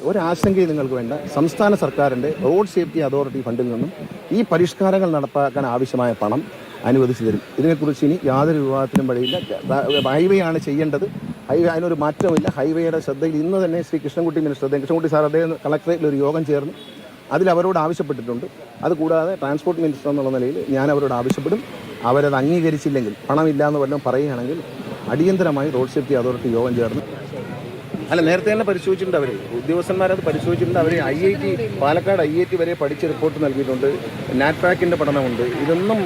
ഒരാശങ്കയും നിങ്ങൾക്ക് വേണ്ട. സംസ്ഥാന സർക്കാരിൻ്റെ റോഡ് സേഫ്റ്റി അതോറിറ്റി ഫണ്ടിൽ നിന്നും ഈ പരിഷ്കാരങ്ങൾ നടപ്പാക്കാൻ ആവശ്യമായ പണം അനുവദിച്ചു തരും. ഇതിനെക്കുറിച്ച് ഇനി യാതൊരു വിവാദത്തിനും വഴിയില്ല. ഹൈവേ ആണ് ചെയ്യേണ്ടത്. ഹൈവേ അതിനൊരു മാറ്റമില്ല. ഹൈവേയുടെ ശ്രദ്ധയിൽ ഇന്ന് തന്നെ ശ്രീ കൃഷ്ണൻകുട്ടി കൃഷ്ണൻകുട്ടി സാർ അദ്ദേഹം കളക്ടറേറ്റിൽ ഒരു യോഗം ചേർന്ന് അതിൽ അവരോട് ആവശ്യപ്പെട്ടിട്ടുണ്ട്. അതുകൂടാതെ ട്രാൻസ്പോർട്ട് മിനിസ്റ്റർ എന്നുള്ള നിലയിൽ ഞാൻ അവരോട് ആവശ്യപ്പെടും. അവരത് അംഗീകരിച്ചില്ലെങ്കിൽ, പണമില്ല എന്ന് വല്ലതും പറയുകയാണെങ്കിൽ അടിയന്തരമായി റോഡ് സേഫ്റ്റി അതോറിറ്റി യോഗം ചേർന്ന് നേരത്തെ തന്നെ പരിശോധിച്ചിട്ടുണ്ട്. അവർ ഉദ്യോഗസ്ഥന്മാരത് പരിശോധിച്ചിട്ടുണ്ട്. അവർ IIT പാലക്കാട് IIT വരെ പഠിച്ച് റിപ്പോർട്ട് നൽകിയിട്ടുണ്ട്. നാറ്റ്പാക്കിൻ്റെ പഠനമുണ്ട്. ഇതൊന്നും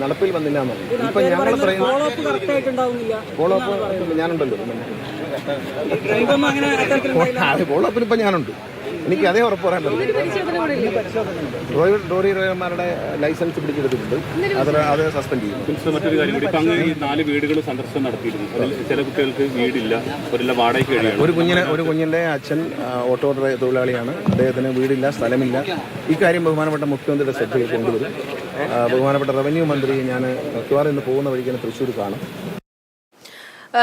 നടപ്പിൽ വന്നില്ല എന്നാണ് ഇപ്പം ഞങ്ങൾ പറയുന്നത്. ഫോളോ അപ്പ് ഞാനുണ്ടല്ലോ. ഫോളോ അപ്പിന് ഇപ്പം ഞാനുണ്ട്. എനിക്ക് അതേ ഉറപ്പ് പറയാൻ പറ്റും. ലോറി ഡ്രൈവർമാരുടെ ലൈസൻസ് പിടിച്ചെടുത്തിട്ടുണ്ട്. അത് സസ്പെൻഡ് ചെയ്യും. മറ്റൊരു കാര്യം കൂടി, ഇപ്പം ഈ 4 വീടുകൾ സന്ദർശനം നടത്തിയിരുന്നു. അതിൽ ചില കുട്ടികൾക്ക് വീടില്ല, വാടകയ്ക്ക് കഴിയാണ്. ഒരു കുഞ്ഞിൻ്റെ അച്ഛൻ ഓട്ടോ തൊഴിലാളിയാണ്. അദ്ദേഹത്തിന് വീടില്ല, സ്ഥലമില്ല. ഇക്കാര്യം ബഹുമാനപ്പെട്ട മുഖ്യമന്ത്രിയുടെ ശ്രദ്ധയിൽ കൊണ്ടുവരും. ബഹുമാനപ്പെട്ട റവന്യൂ മന്ത്രി ഞാൻ മിക്കവാറും ഇന്ന് പോകുന്ന വഴിക്ക് തൃശ്ശൂർ കാണും.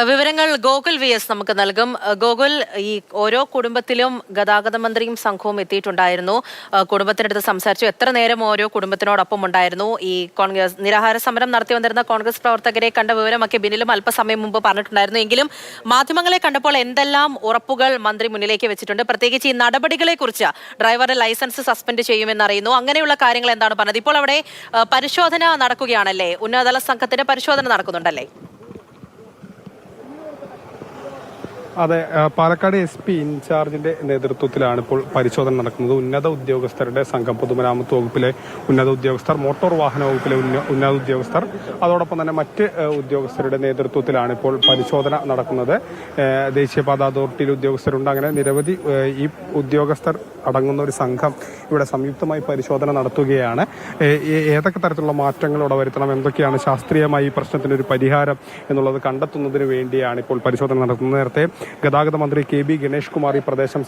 വിവരങ്ങൾ ഗോകുൽ VS നമുക്ക് നൽകും. ഗോകുൽ, ഈ ഓരോ കുടുംബത്തിലും ഗതാഗത മന്ത്രിയും സംഘവും എത്തിയിട്ടുണ്ടായിരുന്നു. കുടുംബത്തിനടുത്ത് സംസാരിച്ചു. എത്ര നേരം ഓരോ കുടുംബത്തിനോടൊപ്പം ഉണ്ടായിരുന്നു? ഈ കോൺഗ്രസ് നിരാഹാര സമരം നടത്തി വന്നിരുന്ന കോൺഗ്രസ് പ്രവർത്തകരെ കണ്ട വിവരമൊക്കെ ബിനിലും അല്പസമയം മുമ്പ് പറഞ്ഞിട്ടുണ്ടായിരുന്നു. എങ്കിലും മാധ്യമങ്ങളെ കണ്ടപ്പോൾ എന്തെല്ലാം ഉറപ്പുകൾ മന്ത്രി മുന്നിലേക്ക് വെച്ചിട്ടുണ്ട്? പ്രത്യേകിച്ച് ഈ നടപടികളെ കുറിച്ച്, ഡ്രൈവറുടെ ലൈസൻസ് സസ്പെൻഡ് ചെയ്യുമെന്നറിയുന്നു, അങ്ങനെയുള്ള കാര്യങ്ങൾ എന്താണ് പറഞ്ഞത്? ഇപ്പോൾ അവിടെ പരിശോധന നടക്കുകയാണല്ലേ? ഉന്നതതല സംഘത്തിന്റെ പരിശോധന നടക്കുന്നുണ്ടല്ലേ? അതെ, പാലക്കാട് SP ഇൻചാർജിന്റെ നേതൃത്വത്തിലാണ് ഇപ്പോൾ പരിശോധന നടക്കുന്നത്. ഉന്നത ഉദ്യോഗസ്ഥരുടെ സംഘം, പൊതുമരാമത്ത് വകുപ്പിലെ ഉന്നത ഉദ്യോഗസ്ഥർ, മോട്ടോർ വാഹന വകുപ്പിലെ ഉന്നത ഉദ്യോഗസ്ഥർ, അതോടൊപ്പം തന്നെ മറ്റ് ഉദ്യോഗസ്ഥരുടെ നേതൃത്വത്തിലാണ് ഇപ്പോൾ പരിശോധന നടക്കുന്നത്. ദേശീയപാത അതോറിറ്റിയിലെ ഉദ്യോഗസ്ഥരുണ്ട്. അങ്ങനെ നിരവധി ഈ ഉദ്യോഗസ്ഥർ അടങ്ങുന്ന ഒരു സംഘം ഇവിടെ സംയുക്തമായി പരിശോധന നടത്തുകയാണ്. ഏതൊക്കെ തരത്തിലുള്ള മാറ്റങ്ങൾ ഇവിടെ വരുത്തണം, എന്തൊക്കെയാണ് ശാസ്ത്രീയമായി ഈ പ്രശ്നത്തിന് ഒരു പരിഹാരം എന്നുള്ളത് കണ്ടെത്തുന്നതിന് വേണ്ടിയാണ് ഇപ്പോൾ പരിശോധന നടത്തുന്നത്. നേരത്തെ ഗതാഗത മന്ത്രി KB ഗണേഷ് കുമാർ ഈ പ്രദേശം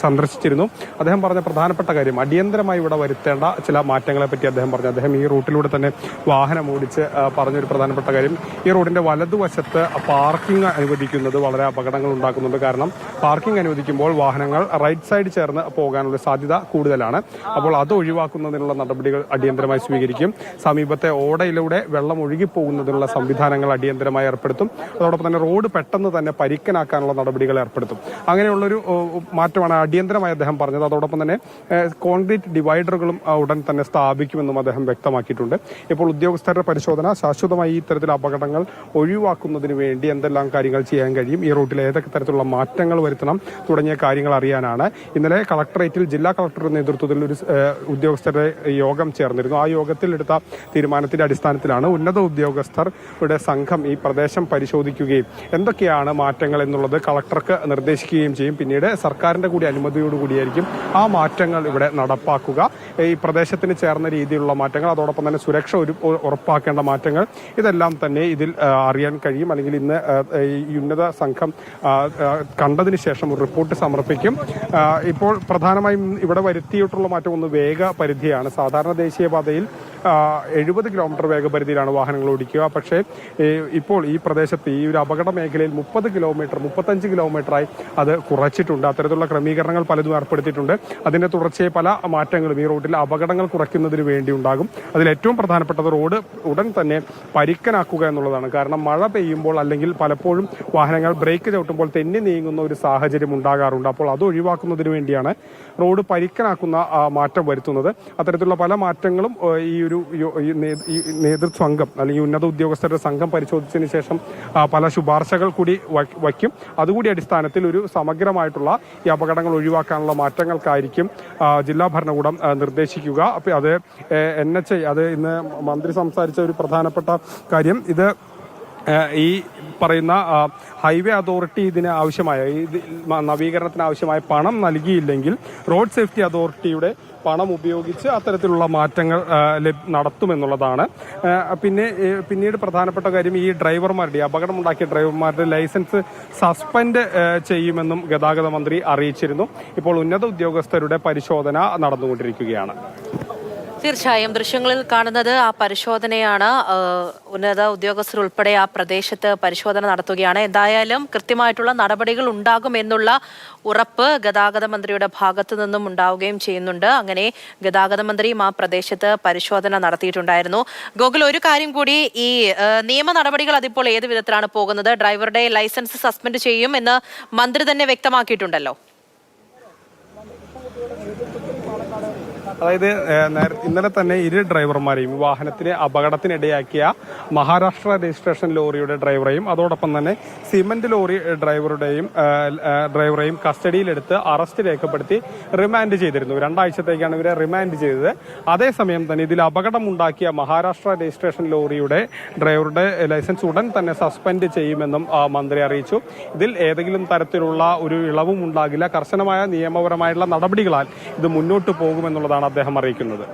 സന്ദർശിച്ചിരുന്നു. അദ്ദേഹം പറഞ്ഞ പ്രധാനപ്പെട്ട കാര്യം, അടിയന്തരമായി ഇവിടെ വരുത്തേണ്ട ചില മാറ്റങ്ങളെ പറ്റി അദ്ദേഹം പറഞ്ഞു. അദ്ദേഹം ഈ റൂട്ടിലൂടെ തന്നെ വാഹനം ഓടിച്ച് പറഞ്ഞൊരു പ്രധാനപ്പെട്ട കാര്യം, ഈ റോഡിന്റെ വലതുവശത്ത് പാർക്കിംഗ് അനുവദിക്കുന്നത് വളരെ അപകടങ്ങൾ ഉണ്ടാക്കുന്നുണ്ട്. കാരണം പാർക്കിംഗ് അനുവദിക്കുമ്പോൾ വാഹനങ്ങൾ റൈറ്റ് സൈഡ് ചേർന്ന് പോകാനുള്ള സാധ്യത കൂടുതലാണ്. അപ്പോൾ അത് ഒഴിവാക്കുന്നതിനുള്ള നടപടികൾ അടിയന്തരമായി സ്വീകരിക്കും. സമീപത്തെ ഓടയിലൂടെ വെള്ളം ഒഴുകിപ്പോകുന്നതിനുള്ള സംവിധാനങ്ങൾ അടിയന്തരമായി ഏർപ്പെടുത്തും. അതോടൊപ്പം തന്നെ റോഡ് പെട്ടെന്ന് തന്നെ പരിക്കനാക്കാനുള്ള നടപടികൾ ഏർപ്പെടുത്തും. അങ്ങനെയുള്ളൊരു മാറ്റമാണ് അടിയന്തരമായി അദ്ദേഹം പറഞ്ഞത്. അതോടൊപ്പം തന്നെ കോൺക്രീറ്റ് ഡിവൈഡറുകളും ഉടൻ തന്നെ സ്ഥാപിക്കുമെന്നും അദ്ദേഹം വ്യക്തമാക്കിയിട്ടുണ്ട്. ഇപ്പോൾ ഉദ്യോഗസ്ഥരുടെ പരിശോധന ശാശ്വതമായി ഇത്തരത്തിലുള്ള അപകടങ്ങൾ ഒഴിവാക്കുന്നതിന് വേണ്ടി എന്തെല്ലാം കാര്യങ്ങൾ ചെയ്യാൻ കഴിയും, ഈ റൂട്ടിൽ ഏതൊക്കെ തരത്തിലുള്ള മാറ്റങ്ങൾ വരുത്തണം തുടങ്ങിയ കാര്യങ്ങൾ അറിയാനാണ് ഇന്നലെ കളക്ടറേറ്റിൽ ജില്ലാ കളക്ടറുടെ നേതൃത്വത്തിൽ ഒരു ഉദ്യോഗസ്ഥരുടെ യോഗം ചേർന്നിരുന്നു. ആ യോഗത്തിൽ എടുത്ത തീരുമാനത്തിന്റെ അടിസ്ഥാനത്തിലാണ് ഉന്നത ഉദ്യോഗസ്ഥരുടെ സംഘം ഈ പ്രദേശം പരിശോധിക്കുകയും എന്തൊക്കെയാണ് മാറ്റങ്ങൾ എന്നുള്ളത് കളക്ടർക്ക് നിർദ്ദേശിക്കുകയും ചെയ്യും. പിന്നീട് സർക്കാരിന്റെ കൂടി അനുമതിയോടുകൂടിയായിരിക്കും ആ മാറ്റങ്ങൾ ഇവിടെ നടപ്പാക്കുക. ഈ പ്രദേശത്തിന് ചേർന്ന രീതിയിലുള്ള മാറ്റങ്ങൾ, അതോടൊപ്പം തന്നെ സുരക്ഷ ഉറപ്പാക്കേണ്ട മാറ്റങ്ങൾ, ഇതെല്ലാം തന്നെ ഇതിൽ അറിയാൻ കഴിയും. അല്ലെങ്കിൽ ഇന്ന് ഈ ഉന്നത സംഘം കണ്ടതിന് ശേഷം ഒരു റിപ്പോർട്ട് സമർപ്പിക്കും. ഇപ്പോൾ പ്രധാനമായും ഇവിടെ വരുത്തിയിട്ടുള്ള മാറ്റം ഒന്ന് വേഗപരിധിയാണ്. സാധാരണ ദേശീയപാതയിൽ 70 കിലോമീറ്റർ വേഗപരിധിയിലാണ് വാഹനങ്ങൾ ഓടിക്കുക. പക്ഷേ ഇപ്പോൾ ഈ പ്രദേശത്ത് ഈ ഒരു അപകട മേഖലയിൽ 30 കിലോമീറ്റർ 35 കിലോമീറ്ററായി അത് കുറച്ചിട്ടുണ്ട്. അത്തരത്തിലുള്ള ക്രമീകരണങ്ങൾ പലതും ഏർപ്പെടുത്തിയിട്ടുണ്ട്. അതിന്റെ തുടർച്ചയായി പല മാറ്റങ്ങളും ഈ റോഡിൽ അപകടങ്ങൾ കുറയ്ക്കുന്നതിന് വേണ്ടി ഉണ്ടാകും. അതിൽ ഏറ്റവും പ്രധാനപ്പെട്ടത് റോഡ് ഉടൻ തന്നെ പരിക്കനാക്കുക എന്നുള്ളതാണ്. കാരണം മഴ പെയ്യുമ്പോൾ അല്ലെങ്കിൽ പലപ്പോഴും വാഹനങ്ങൾ ബ്രേക്ക് ചവിട്ടുമ്പോൾ തെന്നി നീങ്ങുന്ന ഒരു സാഹചര്യം ഉണ്ടാകാറുണ്ട്. അപ്പോൾ അത് ഒഴിവാക്കുന്നതിന് വേണ്ടിയാണ് റോഡ് പരിക്കനാക്കുന്ന മാറ്റം വരുത്തുന്നത്. അത്തരത്തിലുള്ള പല മാറ്റങ്ങളും ഈ ഒരു നേതൃത്വ അല്ലെങ്കിൽ ഉന്നത ഉദ്യോഗസ്ഥരുടെ സംഘം പരിശോധിച്ചതിന് ശേഷം പല ശുപാർശകൾ കൂടി വയ്ക്കും. അതുകൂടി അടിസ്ഥാനത്തിൽ ഒരു സമഗ്രമായിട്ടുള്ള ഈ അപകടങ്ങൾ ഒഴിവാക്കാനുള്ള മാറ്റങ്ങൾക്കായിരിക്കും ജില്ലാ ഭരണകൂടം നിർദ്ദേശിക്കുക. അപ്പോൾ അത് NHI, അത് ഇന്ന് മന്ത്രി സംസാരിച്ച ഒരു പ്രധാനപ്പെട്ട കാര്യം, ഇത് ഈ പറയുന്ന ഹൈവേ അതോറിറ്റി ഇതിന് ആവശ്യമായ നവീകരണത്തിന് ആവശ്യമായ പണം നൽകിയില്ലെങ്കിൽ റോഡ് സേഫ്റ്റി അതോറിറ്റിയുടെ പണം ഉപയോഗിച്ച് അത്തരത്തിലുള്ള മാറ്റങ്ങൾ നടത്തുമെന്നുള്ളതാണ്. പിന്നീട് പ്രധാനപ്പെട്ട കാര്യം, ഈ ഡ്രൈവർമാരുടെ അപകടമുണ്ടാക്കിയ ഡ്രൈവർമാരുടെ ലൈസൻസ് സസ്പെൻഡ് ചെയ്യുമെന്നും ഗതാഗത മന്ത്രി അറിയിച്ചിരുന്നു. ഇപ്പോൾ ഉന്നത ഉദ്യോഗസ്ഥരുടെ പരിശോധന നടന്നുകൊണ്ടിരിക്കുകയാണ്. തീർച്ചയായും ദൃശ്യങ്ങളിൽ കാണുന്നത് ആ പരിശോധനയാണ്. ഉന്നത ഉദ്യോഗസ്ഥർ ഉൾപ്പെടെ ആ പ്രദേശത്ത് പരിശോധന നടത്തുകയാണ്. എന്തായാലും കൃത്യമായിട്ടുള്ള നടപടികൾ ഉണ്ടാകുമെന്നുള്ള ഉറപ്പ് ഗതാഗത മന്ത്രിയുടെ ഭാഗത്തു നിന്നും ഉണ്ടാവുകയും ചെയ്യുന്നുണ്ട്. അങ്ങനെ ഗതാഗത മന്ത്രിയും ആ പ്രദേശത്ത് പരിശോധന നടത്തിയിട്ടുണ്ടായിരുന്നു. ഗോകുൽ, ഒരു കാര്യം കൂടി, ഈ നിയമ നടപടികൾ അതിപ്പോൾ ഏത് വിധത്തിലാണ് പോകുന്നത്? ഡ്രൈവറുടെ ലൈസൻസ് സസ്പെൻഡ് ചെയ്യും എന്ന് മന്ത്രി തന്നെ വ്യക്തമാക്കിയിട്ടുണ്ടല്ലോ. അതായത് ഇന്നലെ തന്നെ ഇരു ഡ്രൈവർമാരെയും വാഹനത്തിന് അപകടത്തിനിടയാക്കിയ മഹാരാഷ്ട്ര രജിസ്ട്രേഷൻ ലോറിയുടെ ഡ്രൈവറെയും അതോടൊപ്പം തന്നെ സിമന്റ് ലോറി ഡ്രൈവറെയും കസ്റ്റഡിയിലെടുത്ത് അറസ്റ്റ് രേഖപ്പെടുത്തി റിമാൻഡ് ചെയ്തിരുന്നു. 2 ആഴ്ചത്തേക്കാണ് ഇവരെ റിമാൻഡ് ചെയ്തത്. അതേസമയം തന്നെ ഇതിൽ അപകടമുണ്ടാക്കിയ മഹാരാഷ്ട്ര രജിസ്ട്രേഷൻ ലോറിയുടെ ഡ്രൈവറുടെ ലൈസൻസ് ഉടൻ തന്നെ സസ്പെൻഡ് ചെയ്യുമെന്നും മന്ത്രി അറിയിച്ചു. ഇതിൽ ഏതെങ്കിലും തരത്തിലുള്ള ഒരു ഇളവും ഉണ്ടാകില്ല. കർശനമായ നിയമപരമായിട്ടുള്ള നടപടികളാൽ ഇത് മുന്നോട്ട് പോകുമെന്നുള്ളതാണ് അദ്ദേഹം അറിയിക്കുന്നത്.